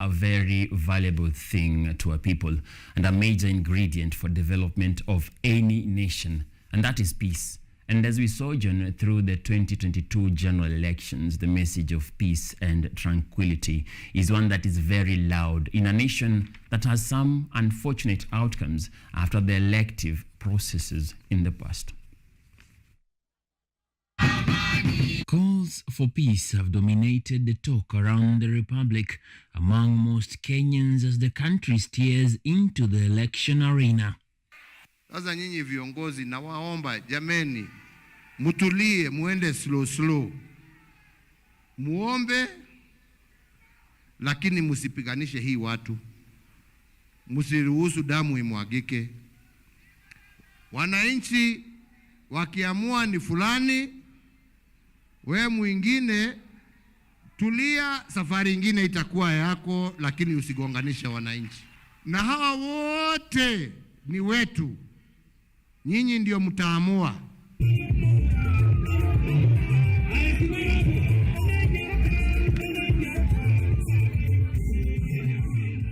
a very valuable thing to our people and a major ingredient for development of any nation, and that is peace. And as we sojourn through the 2022 general elections, the message of peace and tranquility is one that is very loud in a nation that has some unfortunate outcomes after the elective processes in the past. Calls for peace have dominated the talk around the Republic among most Kenyans as the country steers into the election arena. Sasa nyinyi viongozi nawaomba jameni, mutulie, muende slow. Muombe, lakini musipiganishe hii watu. Musiruhusu damu imwagike. Wananchi wakiamua ni fulani, we mwingine tulia, safari ingine itakuwa yako, lakini usigonganisha wananchi. Na hawa wote ni wetu. Nyinyi ndio mtaamua.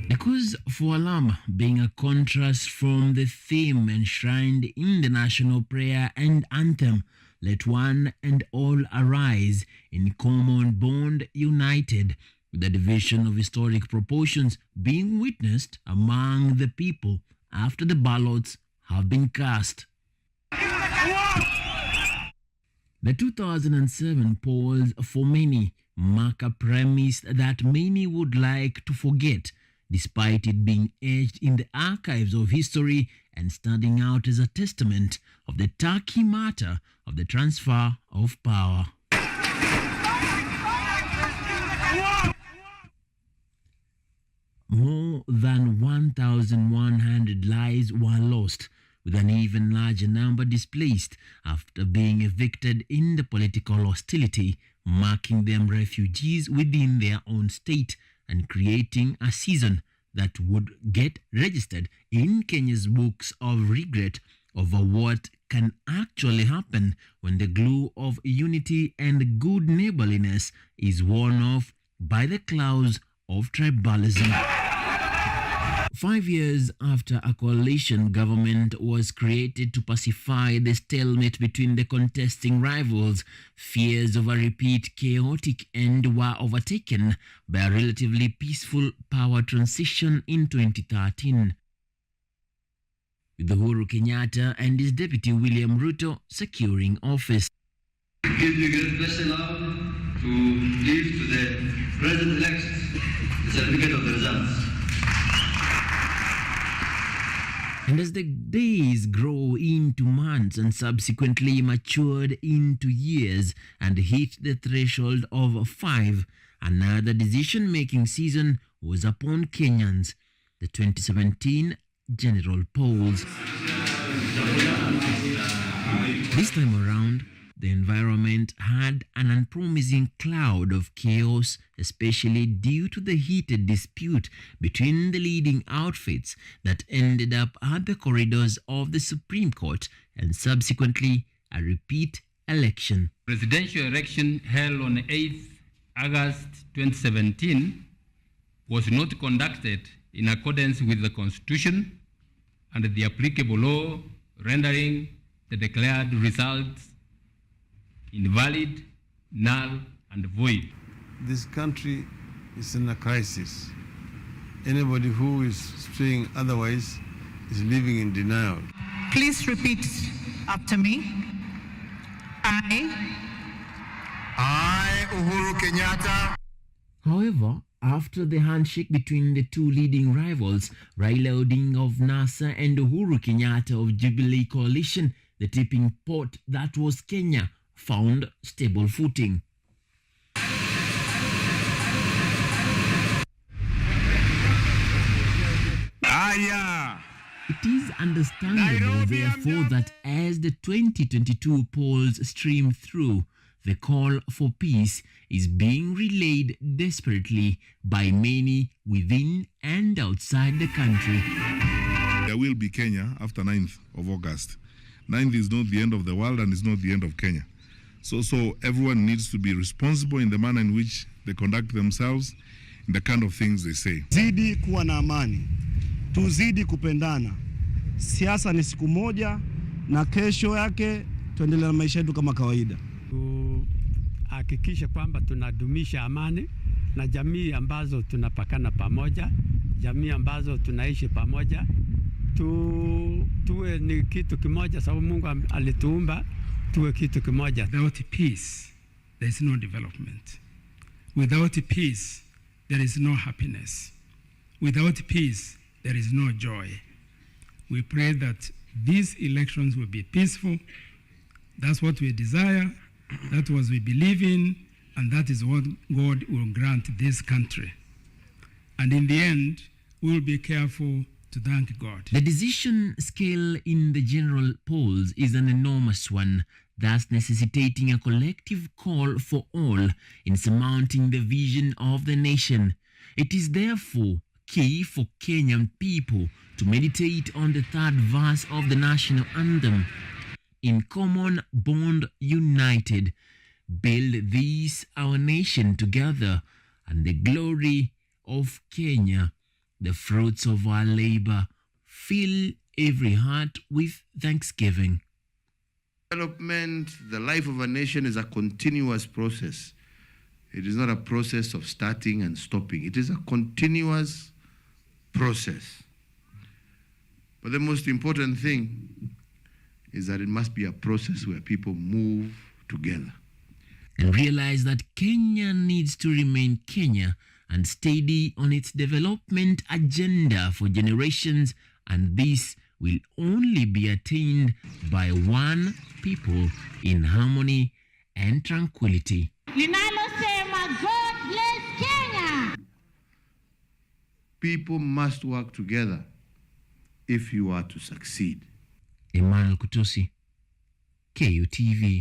Because for Alama being a contrast from the theme enshrined in the national prayer and anthem, let one and all arise in common bond united, with the division of historic proportions being witnessed among the people after the ballots have been cast. The 2007 polls for many mark a premise that many would like to forget, despite it being etched in the archives of history and standing out as a testament of the turkey matter of the transfer of power. More than 1,100 lives were lost, with an even larger number displaced after being evicted in the political hostility, marking them refugees within their own state and creating a season that would get registered in Kenya's books of regret over what can actually happen when the glue of unity and good neighborliness is worn off by the clouds of tribalism. 5 years after a coalition government was created to pacify the stalemate between the contesting rivals, fears of a repeat chaotic end were overtaken by a relatively peaceful power transition in 2013, with Uhuru Kenyatta and his deputy William Ruto securing office. It gives me great pleasure now to leave to the President-elect the certificate of the results. And as the days grow into months and subsequently matured into years and hit the threshold of 5, another decision-making season was upon Kenyans, the 2017 general polls. This time around, the environment had an unpromising cloud of chaos, especially due to the heated dispute between the leading outfits that ended up at the corridors of the Supreme Court and subsequently a repeat election. Presidential election held on 8th August 2017 was not conducted in accordance with the Constitution and the applicable law, rendering the declared results invalid, null, and void. This country is in a crisis. Anybody who is saying otherwise is living in denial. Please repeat after me. I, Uhuru Kenyatta. However, after the handshake between the two leading rivals, Raila Odinga of NASA and Uhuru Kenyatta of Jubilee Coalition, the tipping pot that was Kenya found stable footing. It is understandable, therefore, that as the 2022 polls stream through, the call for peace is being relayed desperately by many within and outside the country. There will be Kenya after 9th of August. 9th is not the end of the world and is not the end of Kenya. So everyone needs to be responsible in the manner in which they conduct themselves the kind of things they say. Zidi kuwa na amani, tuzidi kupendana. Siasa ni siku moja na kesho yake tuendelee na maisha yetu kama kawaida. Hakikisha kwamba tunadumisha amani na jamii ambazo tunapakana pamoja, jamii ambazo tunaishi pamoja, tuwe ni kitu kimoja, sababu Mungu alituumba tuwe kitu kimoja. Without peace, there is no development. Without peace, there is no happiness. Without peace, there is no joy. We pray that these elections will be peaceful. That's what we desire. That's what we believe in. And that is what God will grant this country. And in the end, we will be careful to thank God. The decision scale in the general polls is an enormous one, thus necessitating a collective call for all in surmounting the vision of the nation. It is therefore key for Kenyan people to meditate on the third verse of the national anthem. In common bond united, build this our nation together, and the glory of Kenya, the fruits of our labor, fill every heart with thanksgiving. Development, the life of a nation is a continuous process. It is not a process of starting and stopping. It is a continuous process. But the most important thing is that it must be a process where people move together. And realize that Kenya needs to remain Kenya and steady on its development agenda for generations, and this will only be attained by one people in harmony and tranquility. Linalosema God bless Kenya. People must work together if you are to succeed. Emmanuel Kutosi, KUTV.